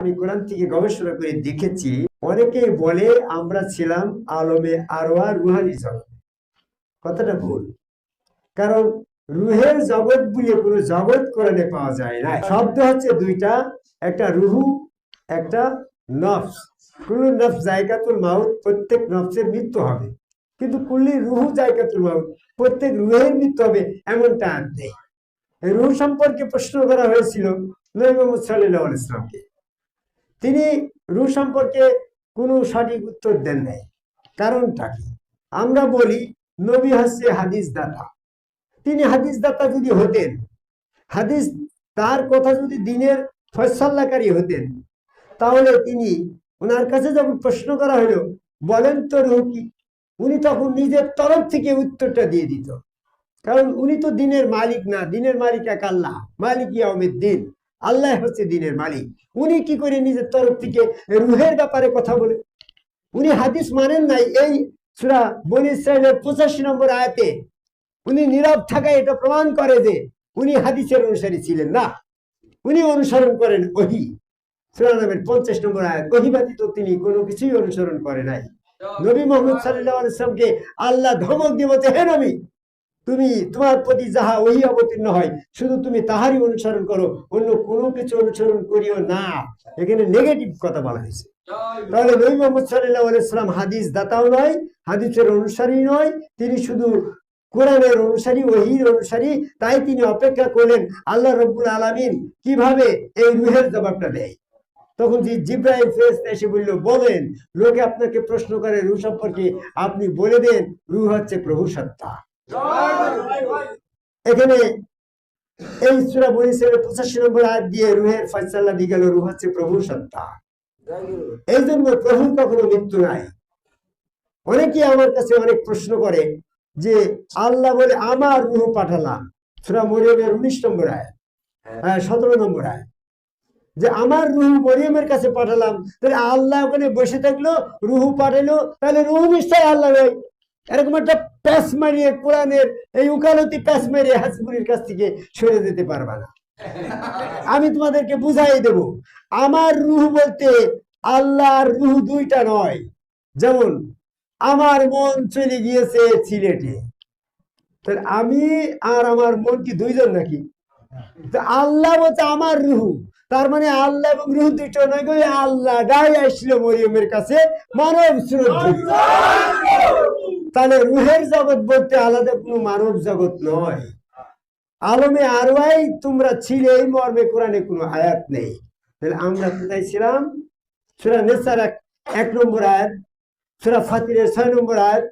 আমি কোরআন থেকে গবেষণা করে দেখেছি, অনেকেই বলে আমরা ছিলাম আলমে আরওয়া রুহানি জগৎ। কথাটা ভুল। কারণ রুহের জগৎ বলে কোনো জগৎ কোরআনে পাওয়া যায় না। শব্দ হচ্ছে দুইটা, একটা রুহু, একটা নফস। কুল্লু নফস জায়গাতুল মাউত, প্রত্যেক নফসের মৃত্যু হবে, কিন্তু কুল্লি রুহু জায়গাতুল মাউত, প্রত্যেক রুহের মৃত্যু হবে এমনটা আর নেই। রুহ সম্পর্কে প্রশ্ন করা হয়েছিল নবী মুহাম্মদ সাল্লাল্লাহু আলাইহি ওয়াসাল্লামকে। তিনি রুহ সম্পর্কে কোনো সঠিক উত্তর দেন নাই। কারণটা কি? আমরা বলি নবী হচ্ছে হাদিস দাতা। তিনি হাদিস দাতা যদি হতেন, হাদিস তার কথা যদি দিনের ফয়সালাকারী হতেন, তাহলে তিনি ওনার কাছে যখন প্রশ্ন করা হলো বলেন তো রুহ কি, উনি তখন নিজের তরফ থেকে উত্তরটা দিয়ে দিত। কারণ উনি তো দিনের মালিক না, দিনের মালিক এক আল্লাহ, মালিক ইয়াউমিদ দিন, আল্লাহ হচ্ছে দিনের মালিক। উনি কি করে নিজের তরফ থেকে রুহের ব্যাপারে কথা বলে? উনি হাদিস মানেন নাই। এই সূরা বনী ইসরাঈলের 85 নম্বর আয়াতে উনি নীরব থাকায় এটা প্রমাণ করে যে উনি হাদিসের অনুসারী ছিলেন না, উনি অনুসরণ করেন ওহী। সূরা নামের 50 নম্বর আয়াত, ওহী ব্যতীত তিনি কোনো কিছুই অনুসরণ করে নাই। নবী মুহাম্মদ সাল্লাল্লাহু আলাইহি ওয়াসাল্লামকে আল্লাহ ধমক দিয়ে বলছে, হে নবী, তুমি তোমার প্রতি যাহা ওহী অবতীর্ণ হয় শুধু তুমি তাহারই অনুসরণ করো, অন্য কোনো কিছু অনুসরণ করিও না। এখানে নেগেটিভ কথা বলা হয়েছে। তাহলে নবী মুহাম্মদ সাল্লাল্লাহু আলাইহি ওয়াসাল্লাম হাদিস দাতাও নয়, হাদিসের অনুসারী নয়, তিনি শুধু কোরআনের অনুসারী, ওহীর অনুসারী। তাই তিনি অপেক্ষা করলেন আল্লাহ রাব্বুল আলামিন কিভাবে এই রুহের জবাবটা দেয়। তখন জিবরাইল ফেরেশতা এসে বলল, বলেন, লোকে আপনাকে প্রশ্ন করে রূহ সম্পর্কে, আপনি বলে দেন রূহ হচ্ছে প্রভু সত্তা। এখানে এই সূরা বনী ইসরাঈলের 85 নম্বর আয়াত দিয়ে রূহের ফয়সালা দিয়ে গেল, রূহ হচ্ছে প্রভু সত্তা। এই জন্য প্রভুর কখনো মৃত্যু নাই। অনেকে আমার কাছে অনেক প্রশ্ন করে যে আল্লাহ বলে আমার রূহ পাঠালাম, সূরা মরিয়মের 19 নম্বর আয়াত, 17 নম্বর আয়াত, যে আমার রূহ মরিয়মের কাছে পাঠালাম। তাহলে আল্লাহ ওখানে বসে থাকলো, রূহ পাঠালো, তাহলে রূহ নিশ্চয় আল্লাহ নয়। এরকম একটা প্যাস মারিয়ে কোরআনের এই উকালতি প্যাস মারিয়ে হাসিবুরির কাছ থেকে সরে যেতে পারবা না। আমি তোমাদেরকে বুঝাই দেব, আমার রূহ বলতে আল্লাহর রূহ দুইটা নয়। যেমন আমার মন চলে গিয়েছে সিলেটে, তাহলে আমি আর আমার মন কি দুইজন নাকি? আল্লাহ বলতে আমার রূহ, তার মানে আল্লাহ এবং রূহ দুইটা নয়। আল্লাহ ডাই আসছিল মরিয়মের কাছে মানব স্রোত। তাহলে রূহের জগৎ বলতে আলাদা কোনো মানব জগৎ নয়। আলমে আরওয়াই তোমরা ছিলে, এই মর্মে কোরআনে কোনো আয়াত নেই। তাহলে আমরা কোথায় ছিলাম? সূরা নিসার 1 নম্বর আয়াত, সূরা ফাতিরের 6 নম্বর আয়াত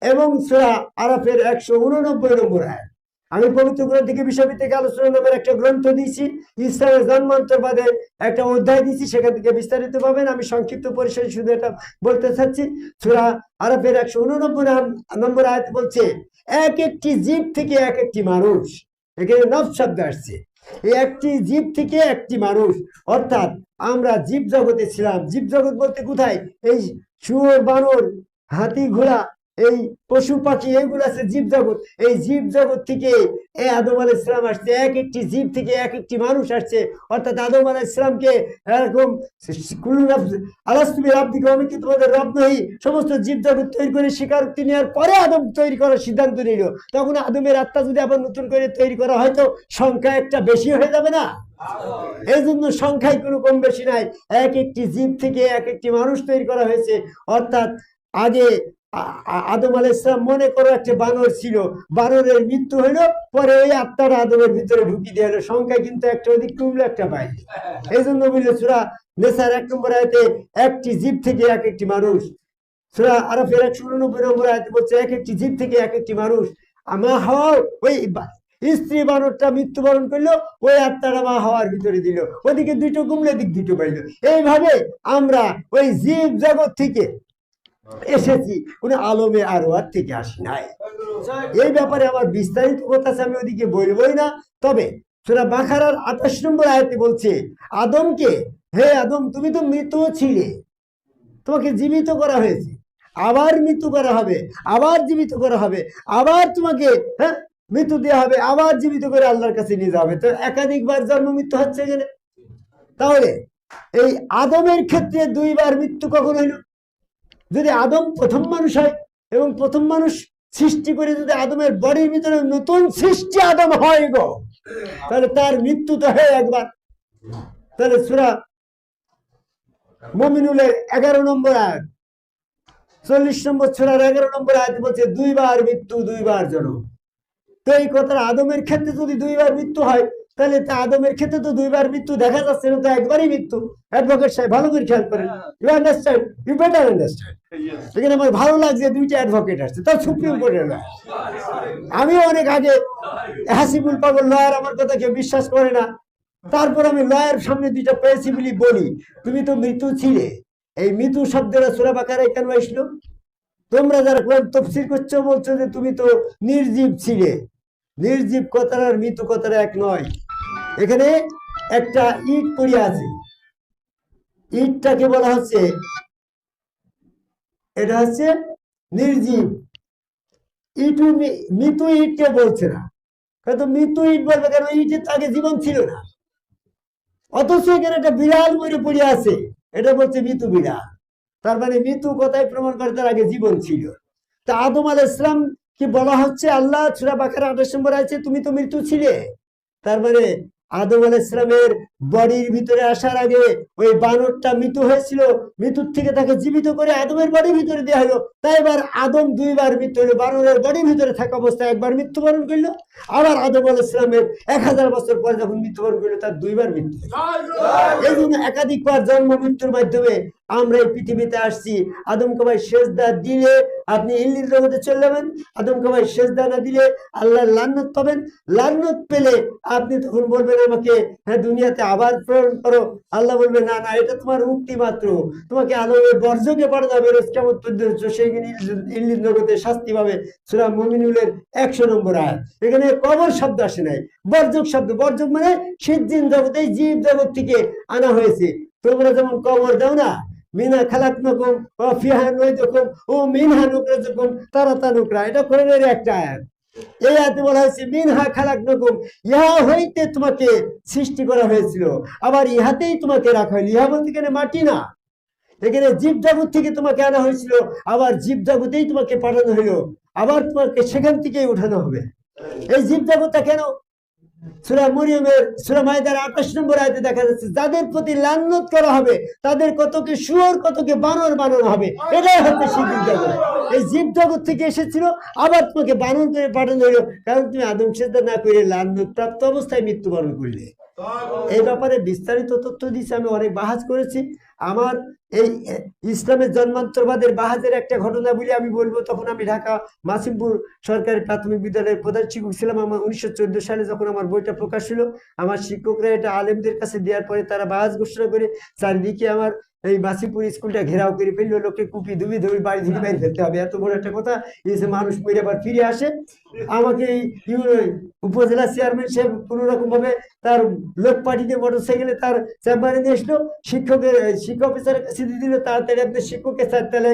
এবং সূরা আরাফের 189 নম্বর আয়াত। আমি পবিত্র কোরআন থেকে বিষয়ভিত্তিক আলোচনা নামের একটা গ্রন্থ দিয়েছি, ইসলামের জন্মান্তরবাদে একটা অধ্যায় দিয়েছি, সেখান থেকে বিস্তারিত পাবেন। আমি সংক্ষিপ্ত পরিসরে শুধু এটা বলতে চাচ্ছি। সূরা আরাফের 189 নম্বর আয়াত বলছে, এক একটি জীব থেকে এক একটি মানুষ। এখানে নফস শব্দ আসছে, এই একটি জীব থেকে একটি মানুষ, অর্থাৎ আমরা জীব জগতে ছিলাম। জীব জগৎ বলতে কোথায়? এই শুয়োর, বানর, হাতি, ঘোড়া, এই পশু পাখি, এইগুলো আছে জীব জগৎ। এই জীব জগৎ থেকে আদম আলাইহিস সালাম আসছে, এক একটি জীব থেকে এক একটি মানুষ আসছে। অর্থাৎ আদম আলাইহিস সালামকে এরকম আলাস্তু বিরাব্বিকুম, আমি কি তোমাদের রব নই, সমস্ত জীব জগৎ তৈরি করে স্বীকারোক্তি নেওয়ার পরে আদম তৈরি করার সিদ্ধান্ত নিল। তখন আদমের আত্মা যদি আবার নতুন করে তৈরি করা হয় তো সংখ্যা একটা বেশি হয়ে যাবে না? এই জন্য সংখ্যায় কোনো কম বেশি নাই। এক একটি জীব থেকে এক একটি মানুষ তৈরি করা হয়েছে। অর্থাৎ আগে আদম আলাইহিস সালাম মনে করো একটা বানর ছিল, বানরের মৃত্যু হইলো, পরে ওই আত্মাটা আদমের ভিতরে ঢুকিয়ে দেওয়া হলো। সংখ্যা কিন্তু একটা অধিক কমলো, একটা বাইরে। এই জন্য বললো সূরা নিসার 1 নম্বর আয়াতে একটি জীব থেকে এক একটি মানুষ। সূরা আরাফের 189 নম্বর আয়াতে বলছে এক একটি জীব থেকে এক একটি মানুষ। মা হাওয়া ওই স্ত্রী বানরটা মৃত্যুবরণ করলো, ওই আত্মাটা মা হাওয়ার ভিতরে দিল, ওদিকে দুটো কমলে দিক দুটো পাইলো। এইভাবে আমরা ওই জীব জগৎ থেকে এসেছি, কোনো আলমে আরওয়াত থেকে আসি নাই। এই ব্যাপারে আমার বিস্তারিত কথা আছে, আমি ওদিকে বলবই না। তবে সূরা বাকারার 28 নম্বর আয়াতে বলছে আদমকে, হে আদম, তুমি তো মৃত ছিলে, তোমাকে জীবিত করা হয়েছে, আবার মৃত্যু করা হবে, আবার জীবিত করা হবে, আবার তোমাকে মৃত্যু দেওয়া হবে, আবার জীবিত করে আল্লাহর কাছে নিয়ে যাবে। তো একাধিকবার জন্ম মৃত্যু হচ্ছে এখানে। তাহলে এই আদমের ক্ষেত্রে দুইবার মৃত্যু কখন হইল? যদি আদম প্রথম মানুষ হয় এবং প্রথম মানুষ সৃষ্টি করে যদি আদমের বডির ভিতরে নতুন সৃষ্টি আদম হয় গো, তাহলে তার মৃত্যু তো হয় একবার। তাহলে সূরা মুমিনুলের 11 নম্বর আয়াত, 40 নম্বর সূরার 11 নম্বর আয়াত বলছে দুইবার মৃত্যু দুইবার জন্ম। তো এই কথা আদমের ক্ষেত্রে যদি দুইবার মৃত্যু হয়, তাহলে তা আদমের ক্ষেত্রে তো দুইবার মৃত্যু দেখা যাচ্ছে না, তো একবারই মৃত্যু। অ্যাডভোকেট সাহেব ভালো করে খেয়াল করেন, you understand, you better understand. এখানে আমার ভালো লাগছে দুইটা অ্যাডভোকেট আসছে, তার সুপ্রিম কোর্টের লয়ার। আমিও অনেক আগে হাসিবুল পাগল লয়ার, আমার কথা কেউ বিশ্বাস করে না, তারপর আমি লয়ার সামনে দুইটা পেয়েছি বলি বলি তুমি তো মৃত্যু ছিলে। এই মৃত্যু শব্দটা সূরা বাকারায় কেন আসলো? তোমরা যারা কোরআন তাফসীর করছো বলছো যে তুমি তো নির্জীব ছিলে। নির্জীব কথার আর মৃত্যু কথার এক নয়। এখানে একটা ইট পড়ে আছে, ইটটাকে বলা হচ্ছে, এটা হচ্ছে নির্জীব। ইটু মৃত্যু ইটকে বলছে না, কিন্তু মৃত্যু ইট বলবে কেন? ইটের তো আগে জীবন ছিল না। অথচ এখানে একটা বিড়াল মরে পড়ে আছে, এটা বলছে মৃত্যু বিড়াল। তার মানে মৃত্যু কথায় প্রমাণ করে তার আগে জীবন ছিল। তা আদম আলাইহিস সালাম কি বলা হচ্ছে, আল্লাহ সূরা বাকারা 28 নম্বর আছে তুমি তো মৃত্যু ছিলে। তার মানে আদম আলাইহিস সালামের বডির ভিতরে আসার আগে ওই বানরটা মৃত্যু হয়েছিল, মৃত্যুর থেকে তাকে জীবিত করে আদমের বডির ভিতরে দেওয়া হলো। তাই এবার আদম দুইবার মৃত্যু হলো, বানরের বডির ভিতরে থাকা অবস্থায় একবার মৃত্যুবরণ করলো, আবার আদম আলাইহিস সালামের 1000 বছর পরে যখন মৃত্যুবরণ করলো তার দুইবার মৃত্যু। এই জন্য একাধিকবার জন্ম মৃত্যুর মাধ্যমে আমরা এই পৃথিবীতে আসছি। আদমকে ভাই সেজদা দিলে আপনি ইল্লির জগতে চলে যাবেন, আদমকে ভাই সেজদা না দিলে আল্লাহর লান্নত পাবেন। লান্নত পেলে আপনি তখন বলবেন আমাকে হ্যাঁ দুনিয়াতে আবার প্রেরণ করো। আল্লাহ বলবে না না, এটা তোমার মুক্তি মাত্র, তোমাকে আদমের বর্জকে পাঠানো হবে রোজ কেমন পর্যন্ত, সেইখানে ইল্লির জগতে শাস্তি পাবে। সূরা মুমিনুলের 100 নম্বর আয়াত। এখানে কবর শব্দ আসে নাই, বর্জক শব্দ। বর্জক মানে সিজ্জিন জগতে, জীব জগৎ থেকে আনা হয়েছে। তোমরা যেমন কবর দাও না, মিনা খালাকনাকুম ওয়া ফিহা নুইদুকুম ও মিনহা নুখরিজুকুম তারাতান নুকরা, এটা কোরআনের একটা আয়াত। এই আয়াতে বলা হয়েছে মিনহা খালাকনাকুম, ইহা হইতে তোমাকে সৃষ্টি করা হয়েছিল, আবার ইহাতেই তোমাকে রাখা হইল। ইহা বলতে এখানে মাটি না, এখানে জীব জগৎ থেকে তোমাকে আনা হয়েছিল, আবার জীব জগতেই তোমাকে পাঠানো হইলো, আবার তোমাকে সেখান থেকেই উঠানো হবে। এই জীব জগৎটা কেন? সূরা মরিয়মের সূরা মাইদার 28 নম্বর আয়াতে দেখা যাচ্ছে যাদের প্রতি লানত করা হবে তাদের কতকে শুয়োর কতকে বানর বানানো হবে। এটাই হচ্ছে সেই জীব জগৎ। এই জীব জগৎ থেকে এসেছিল, আবার তোমাকে বানর করে পাঠানো হলো, কারণ তুমি আদম সেজদা না করে লানত প্রাপ্ত অবস্থায় মৃত্যুবরণ করলে। এই ব্যাপারে বিস্তারিত তথ্য দিয়েছি, আমি অনেক বাহাজ করেছি। আমার এই ইসলামের জন্মান্তরবাদের বাহাজের একটা ঘটনা বলে আমি বলবো। তখন আমি ঢাকা মাসিমপুর সরকারি প্রাথমিক বিদ্যালয়ের প্রধান শিক্ষক ছিলাম। আমার 1914 সালে যখন আমার বইটা প্রকাশ হলো, আমার শিক্ষকরা এটা আলেমদের কাছে দেওয়ার পরে তারা বাহাজ ঘোষণা করে চারিদিকে আমার এই মাসিমপুর স্কুলটা ঘেরাও করে ফেললো। লোকে কুপি দুবি ধরে বাড়ি থেকে বাইরে ফেলতে হবে, এত বড় একটা কথা। এই যে মানুষ মরে আবার ফিরে আসে। আমাকে এই উপজেলা চেয়ারম্যান সাহেব কোন রকম ভাবে তার লোক পাঠিয়ে মোটরসাইকেলে তার চেম্বারে নিয়ে আসলো, শিক্ষক অফিসারের কাছে দিয়ে দিল, তাড়াতাড়ি আপনার শিক্ষকের তাহলে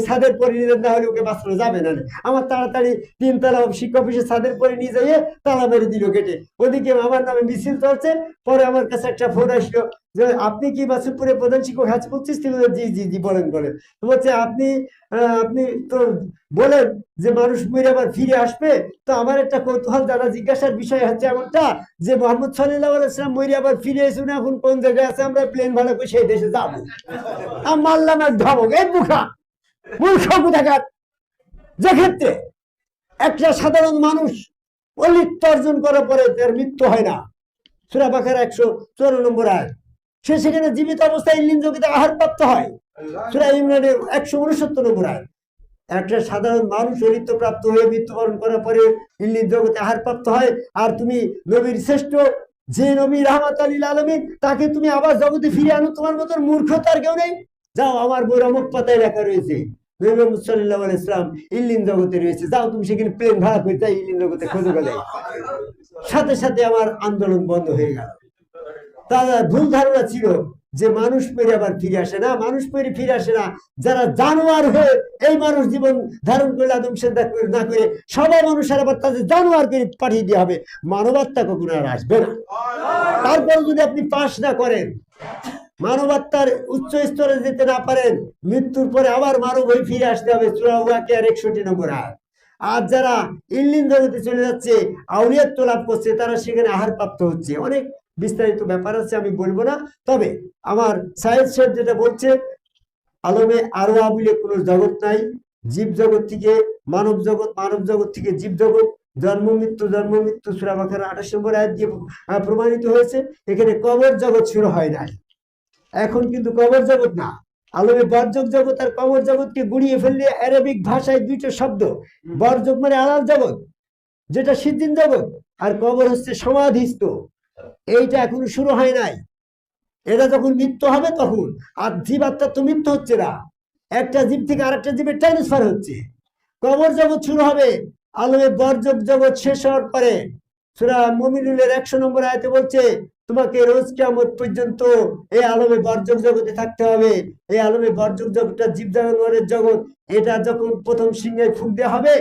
ছাদের পরে নিয়ে না হলে ওকে বাঁচানো যাবে না। আমার তাড়াতাড়ি 3 তলা শিক্ষক অফিসের ছাদের পরে নিয়ে যাইয়ে তালা মেরে দিল গেটে। ওদিকে আমার নামে মিছিল চলছে। পরে আমার কাছে একটা ফোন আসলো যে আপনি কি মাসিমপুরের প্রধান শিক্ষক হাজ 25 থেকে? জি জি জি বলেন বলেন। তো বলছে আপনি তো বলেন যে মানুষ মরে আবার ফিরে আসবে, তো আমার একটা কৌতূহল জানা জিজ্ঞাসার বিষয় হচ্ছে এমনটা যে মুহাম্মদ সাল্লাল্লাহু আলাইহি ওয়াসাল্লাম মরে আবার ফিরে এসে না এখন কোন জায়গায় আছে, আমরা প্লেন ভাড়া করে সেই দেশে যাবো। আমি মারলাম এক ধমক, এই বুখা মূর্খ কোথাকার। যে ক্ষেত্রে একটা সাধারণ মানুষ অলিপ্ত অর্জন করার পরে তার মৃত্যু হয় না, সূরা বাকারা 114 নম্বর আয়াত, সে সেখানে জীবিত অবস্থায় ইল্লিন জগতে আহার প্রাপ্ত হয়। সূরা ইমরানের 169 নম্বর আয়াত। একটা সাধারণ মানুষ অলিপ্ত প্রাপ্ত হয়ে মৃত্যুবরণ করার পরে ইল্লিন জগতে আহার প্রাপ্ত হয়, আর তুমি নবীর শ্রেষ্ঠ যে নবী রাহমাতুল লিল আলামিন তাকে তুমি আবার জগতে ফিরে আনো, তোমার মতন মূর্খতার কেউ নেই। যাও, আমার বই রমক পাতায় লেখা রয়েছে নবী মুহাম্মদ সাল্লাল্লাহু আলাইহি ওয়াসাল্লাম ইল্লিন জগতে রয়েছে, যাও তুমি সেখানে প্লেন ভাড়া করে যাই ইল্লিন জগতে খোঁজো গেলে। সাথে সাথে আমার আন্দোলন বন্ধ হয়ে গেল। তারা ভুল ধারণা ছিল যে মানুষ মেরে আবার ফিরে আসে না, মানুষ মেরে ফিরে আসে না। যারা জানোয়ার হয়ে এই মানুষ জীবন ধারণ করলে আদম সেজদা না করে সবাই মানুষের আবার তাদের জানোয়ার করে পাঠিয়ে দেওয়া হবে, মানবাত্মা কখনো আর আসবে না। তারপর যদি আপনি পাশ না করেন, মানবাত্মার উচ্চ স্তরে যেতে না পারেন, মৃত্যুর পরে আবার মানব হয়ে ফিরে আসতে হবে। সূরা ওয়াকিয়ার 61 নম্বর আয়াত। আর যারা ইল্লিন জগতে চলে যাচ্ছে, আউলিয়াত্ব লাভ করছে, তারা সেখানে আহার প্রাপ্ত হচ্ছে। অনেক বিস্তারিত ব্যাপার আছে, আমি বলবো না। তবে আমার সায়েন্স সাহেব যেটা বলছে, আলমে আরো বলে কোনো জগৎ নাই। জীব জগৎ থেকে মানব জগৎ, মানব জগৎ থেকে জীব জগৎ, জন্ম মৃত্যু সূরা বাকারা 28 নম্বর আয়াত দিয়ে প্রমাণিত হয়েছে। এখানে কবর জগৎ শুরু হয় নাই। এখন কিন্তু কবর জগৎ না, আলমে বর্জক জগৎ আর কবর জগৎকে গুড়িয়ে ফেললে আরবিক ভাষায় দুইটা শব্দ। বর্জক মানে আলাল জগৎ, যেটা সিদ্ধিন জগৎ, আর কবর হচ্ছে সমাধিস্থ। এইটা এখনো শুরু হয় নাই। এটা যখন মৃত্যু হবে তখন। আর জীবাত্মার তো মৃত্যু হচ্ছে না, একটা জীব থেকে আরেকটা জীবে ট্রান্সফার হচ্ছে। কবর জগৎ শুরু হবে আলমে বর্জক জগৎ শেষ হওয়ার পরে। সূরা মুমিনুলের 100 নম্বর আয়াতে বলছে, তোমাকে রোজ কিয়ামত পর্যন্ত এই আলমে বর্জক জগতে থাকতে হবে। এই আলমে বর্জক জগৎটা জীব জানোয়ারের জগৎ। এটা যখন প্রথম সিংহায় ফুঁক দেওয়া হবে,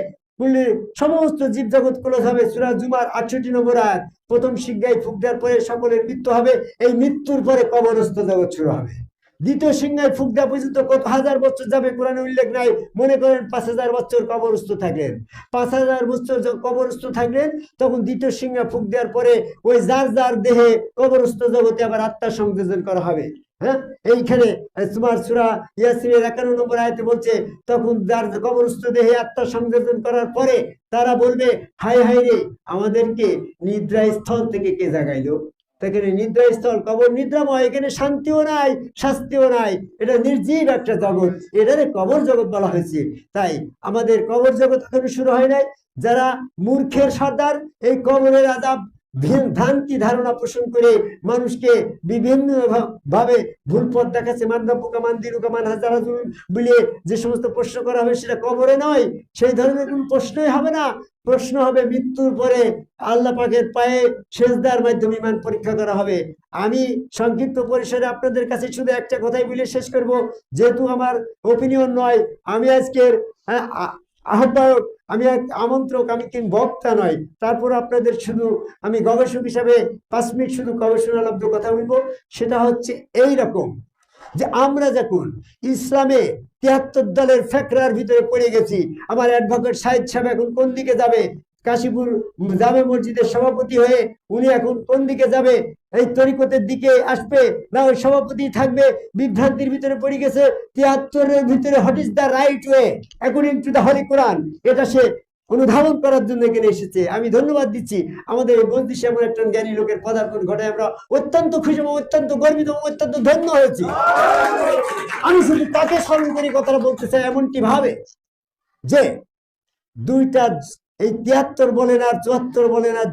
সমস্ত জীব জগৎ ক্লোজ হবে। সূরা জুমার 68 নম্বর আয়াত। প্রথম সিংহায় ফুঁক দেওয়ার পরে সকলের মৃত্যু হবে। এই মৃত্যুর পরে কবরস্থ জগৎ শুরু হবে। দ্বিতীয় সিংহায় ফুঁক দেওয়া পর্যন্ত কত হাজার বছর যাবে কোরআনে উল্লেখ নাই। মনে করেন 5000 বছর কবরস্থ থাকলেন, 5000 বছর কবরস্থ থাকলেন, তখন দ্বিতীয় সিংহা ফুঁক দেওয়ার পরে ওই যার যার দেহে কবরস্থ জগতে আবার আত্মা সংযোজন করা হবে। হ্যাঁ, এইখানে তোমার সূরা ইয়াসিনের 51 নম্বর আয়াতে বলছে, তখন যার কবরস্থ দেহে আত্মা সংযোজন করার পরে তারা বলবে, হায় হায় রে, আমাদেরকে নিদ্রা স্থল থেকে কে জাগাইলো। এখানে নিদ্রাস্থল, কবর নিদ্রাময়, এখানে শান্তিও নাই, শাস্তিও নাই। এটা নির্জীব একটা জগৎ, এটারে কবর জগৎ বলা হয়েছে। তাই আমাদের কবর জগৎ এখনো শুরু হয় নাই। যারা মূর্খের সর্দার এই কবরের আযাব ভ্রান্তি ধারণা পোষণ করে মানুষকে বিভিন্ন ভাবে ভুল পথ দেখাচ্ছে, বলে যে সমস্ত প্রশ্ন করা হবে সেটা কবরে নয়, সেই ধরনের কোন প্রশ্নই হবে না। প্রশ্ন হবে মৃত্যুর পরে আল্লাহ পাকের পায়ে সেজদার মাধ্যমে ইমান পরীক্ষা করা হবে। আমি সংক্ষিপ্ত পরিসরে আপনাদের কাছে শুধু একটা কথাই বলে শেষ করব, যেহেতু আমার ওপিনিয়ন নয়, আমি আজকের আহ্বায়ক, আমি এক আমন্ত্রক, আমি কিন্তু বক্তা নয়। তারপর আপনাদের শুধু আমি গবেষক হিসাবে 5 মিনিট শুধু গবেষণালব্ধ কথা বলবো। সেটা হচ্ছে এই রকম, যে আমরা যখন ইসলামে 73 দলের ফেকরার ভিতরে পড়ে গেছি, আমার অ্যাডভোকেট সাইদ সাহেব এখন কোন দিকে যাবে, কাশীপুর জামে মসজিদের সভাপতি হয়ে উনি এখন কোন দিকে যাবে, এই তরিকতের দিকে আসবে না ওই সভাপতি থাকবে, বিভ্রান্তির ভিতরে পড়ে গেছে। 73-এর ভিতরে what is the right way according to the holy Quran, এটা সে অনুধাবন করার জন্য এখানে এসেছে। আমি ধন্যবাদ দিচ্ছি আমাদের এই বন্দিশে এমন একজন জ্ঞানী লোকের পদার্পণ ঘটায় আমরা অত্যন্ত খুশি, অত্যন্ত গর্বিত, অত্যন্ত ধন্য হয়েছি। আমি শুধু তাকে স্মরণ করে কথাটা বলতে চাই এমনটি ভাবে যে দুইটা, এই 73 বলেন আর 74 বলেন আর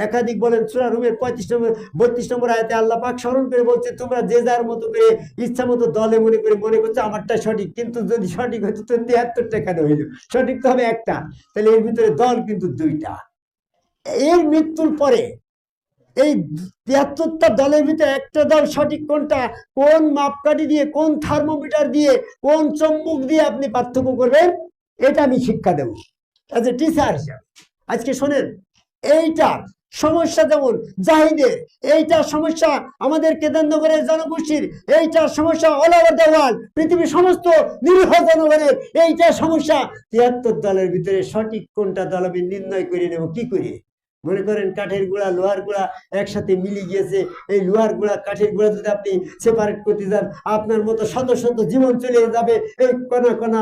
একাধিক বলেন, সূরা রুমের 35 নম্বর 32 নম্বর আয়াতে আল্লাহ পাক স্মরণ করে বলছে, তোমরা যে যার মতো করে ইচ্ছা মতো দলে মনে করছে আমারটা সঠিক, কিন্তু যদি সঠিক হইতো তো 73টা কেন হইল? সঠিক তো হবে একটা। তাহলে এর ভিতরে দল কিন্তু দুইটা। এর মৃত্যুর পরে এই 73টা দলের ভিতরে একটা দল সঠিক কোনটা, কোন মাপকাঠি দিয়ে, কোন থার্মোমিটার দিয়ে, কোন চম্বুক দিয়ে আপনি পার্থক্য করবেন, এটা আমি শিক্ষা দেব এজ এ টিচার হিসাবে। আজকে শোনেন, এইটার সমস্যা যেমন জাহিদের, এইটার সমস্যা আমাদের কেদারনগরের জনগোষ্ঠীর, এইটার সমস্যা অল ওভার দ্য ওয়ার্ল্ড, পৃথিবীর সমস্ত নিরীহ জনগণের এইটার সমস্যা। 73 দলের ভিতরে সঠিক কোনটা দল আমি নির্ণয় করে নেব কি করে? মনে করেন কাঠের গুঁড়া লোহার গুঁড়া একসাথে মিলে গিয়েছে, এই লোহার গুঁড়া কাঠের গুঁড়া যদি আপনি সেপারেট করতে যান, আপনার মতো শত শত জীবন চলে যাবে এই কণা কণা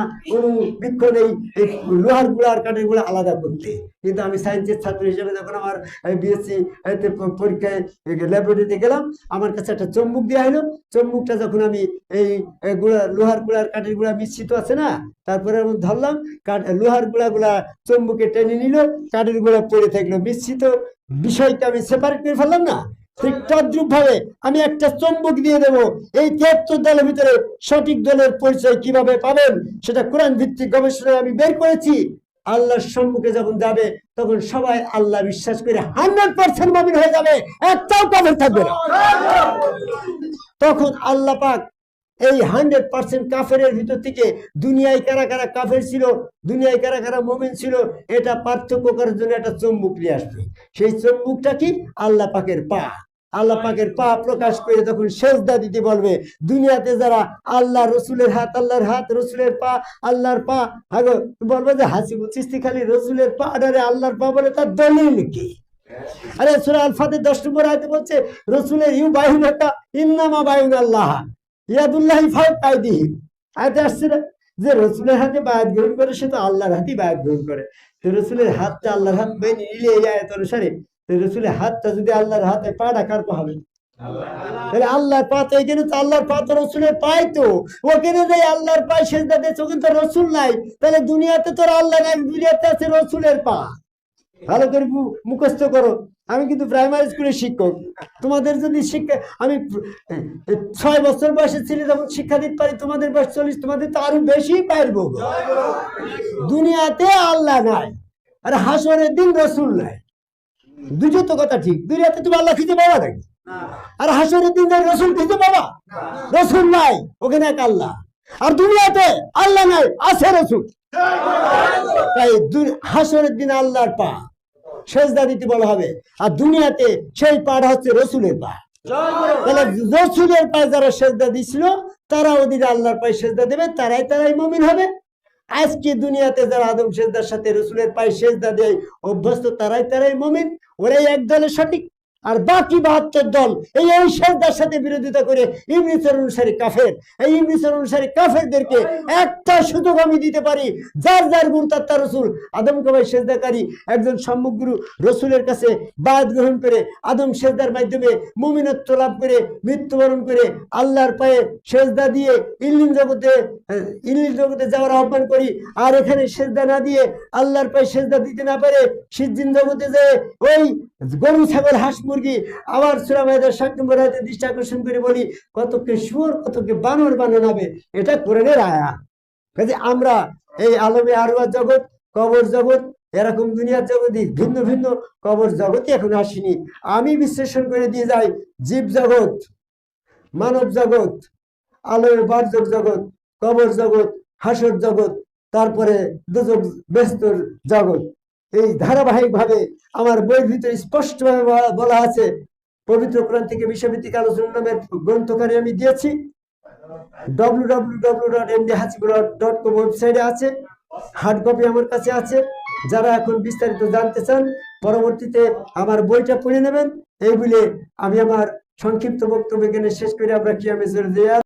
বৃক্ষ নেই এই লোহার গুঁড়া আর কাঠের গুঁড়া আলাদা করতে। কিন্তু আমি সায়েন্সের ছাত্র হিসেবে যখন আমার বিএসসি পরীক্ষায় ল্যাবরেটরিতে গেলাম, আমার কাছে একটা চম্বুক দেওয়া হলো। চম্বুকটা যখন আমি এই গুঁড়া লোহার গুঁড়ার কাঠের গুঁড়া মিশ্রিত আছে না, তারপরে আমি ধরলাম, লোহার গুঁড়া চম্বুকে টেনে নিল, কাঠের গুঁড়া পড়ে থাকলো, মিশ্রিত বিষয়টা আমি সেপারেট করে ফেললাম না। ঠিক তদ্রুপ ভাবে আমি একটা চম্বুক দিয়ে দেব, এই 73 দলের ভিতরে সঠিক দলের পরিচয় কিভাবে পাবেন সেটা কোরআন ভিত্তিক গবেষণায় আমি বের করেছি। আল্লাহর সম্মুখে যখন যাবে তখন সবাই আল্লাহ বিশ্বাস করে 100% মুমিন হয়ে যাবে, একটাও কাফের থাকবে না। তখন আল্লাহ পাক এই 100% কাফের ভিতর থেকে দুনিয়ায় কারা কারা কাফের ছিল, দুনিয়ায় কারা কারা মুমিন ছিল, এটা পার্থক্য করার জন্য একটা চম্বুক নিয়ে আসবে। সেই চম্বুকটা কি? আল্লাহ পাকের পা। আল্লাহ পাকের পা প্রকাশ করে তখন সেজদা দিতে বলবে। দুনিয়াতে যারা আল্লাহ রসুলের হাত রসুলের পা আল্লাহর পা আগে বলবে যে হাসিবুল চিস্তি খালি রসুলের পা আরে আল্লাহর পা বলে তার দলিল কি? আরে সূরা আল ফাতির 10 নম্বর আয়াতে বলছে রসুলের ইউ বাইনাকা ইন্নামা বাইন আল্লাহ ইয়াদুল্লাহি ফাওকা আইদিহিম। আয়াতে আসছে না যে রসুলের হাতে বায়াত গ্রহণ করে সে তো আল্লাহর হাতেই বায়াত গ্রহণ করে। তো রসুলের হাতটা আল্লাহর হাত মেনে নিলে এই আয়াত অনুসারে রসুলের হাতটা যদি আল্লাহর হাতে পাটা কার পা হবে? তাহলে আল্লাহর পা তো এখানে তো আল্লাহর পা তো রসুলের পাই তো ওখানে যে আল্লাহর পায়ে সেজদা দিয়েছে ওখানে তো রসুল নাই। তাহলে দুনিয়াতে তোর আল্লাহ নাই, দুনিয়াতে আছে রসুলের পা। ভালো করে মুখস্থ করো। আমি কিন্তু প্রাইমারি স্কুলের শিক্ষক। তোমাদের যদি শিক্ষা আমি 6 বছর বয়সে ছেলে যখন শিক্ষা দিতে পারি, তোমাদের বয়স 40, তোমাদের তো আরো বেশি পারবো। দুনিয়াতে আল্লাহ নাই আর হাসরের দিন রসুল নাই, দুটো তো কথা ঠিক। দুনিয়াতে তুমি আল্লাহ খুঁজে পাবা নাকি? আর হাসরের দিন রসুল খুঁজে পাবা? রসুল নাই, ওখানে এক আল্লাহ। আর দুনিয়াতে আল্লাহ নাই, আছে রসুল। তাই হাসরের দিন আল্লাহর পা সেজদা দিতে বলা হবে, আর দুনিয়াতে সেই পাটা হচ্ছে রসুলের পা। তাহলে রসুলের পায়ে যারা সেজদা দিছিল তারা ওদিকে আল্লাহর পায়ে সেজদা দেবে, তারাই মুমিন হবে। আজকে দুনিয়াতে যারা আদম সেজদার সাথে রসুলের পায়ে সেজদা দেয় অভ্যস্ত, তারাই মুমিন, ওরাই এক দলে সঠিক। আর বাকি 72 দল এই সেজদার সাথে বিরোধিতা করে ইবলিসের অনুসারী কাফের। এই ইবলিসের অনুসারী কাফেরদেরকে একটা সুযোগ আমি দিতে পারি, যার গুণ তার রসুল। আদমকে ভাই সেজদাকারী একজন সম্মুখ গুরু রসুলের কাছে বায়াত গ্রহণ করে আদম সেজদার মাধ্যমে মুমিনত্ব লাভ করে মৃত্যুবরণ করে আল্লাহর পায়ে সেজদা দিয়ে ইল্লিন জগতে যাওয়ার আহ্বান করি। আর এখানে সেজদা না দিয়ে আল্লাহর পায়ে সেজদা দিতে না পারে সিজ্জিন জগতে যে ওই গরু ছাগল হাঁস মুরগি আবার সূরা মাইদার 7 নম্বর আয়াতে দৃষ্টি আকর্ষণ করে বলি কতকে শুয়োর কতকে বানর বানাবে, এটা কোরআনের আয়াত। কাজে আমরা এই আলমে আরওয়াহ জগৎ, কবর জগৎ, এরকম দুনিয়ার জগৎ ভিন্ন ভিন্ন কবর জগৎই এখন আসেনি। আমি বিশ্লেষণ করে দিয়ে যাই জীব জগৎ, মানব জগৎ, আলমে বারজক জগৎ, কবর জগৎ, হাসর জগৎ, তারপরে দুজক বেস্তর জগৎ। এই ধারাবাহিক ভাবে আমার বইয়ের ভিতরে স্পষ্ট ভাবে বলা আছে। পবিত্র কোরআন থেকে বিষয়ভিত্তিক আলোচনা নামের গ্রন্থকারে আমি দিয়েছি, www.mdhasibullah.com ওয়েবসাইটে আছে, হার্ড কপি আমার কাছে আছে। যারা এখন বিস্তারিত জানতে চান পরবর্তীতে আমার বইটা পড়ে নেবেন। এই বলে আমি আমার সংক্ষিপ্ত বক্তব্য এখানে শেষ করে আমরা কিয়ামে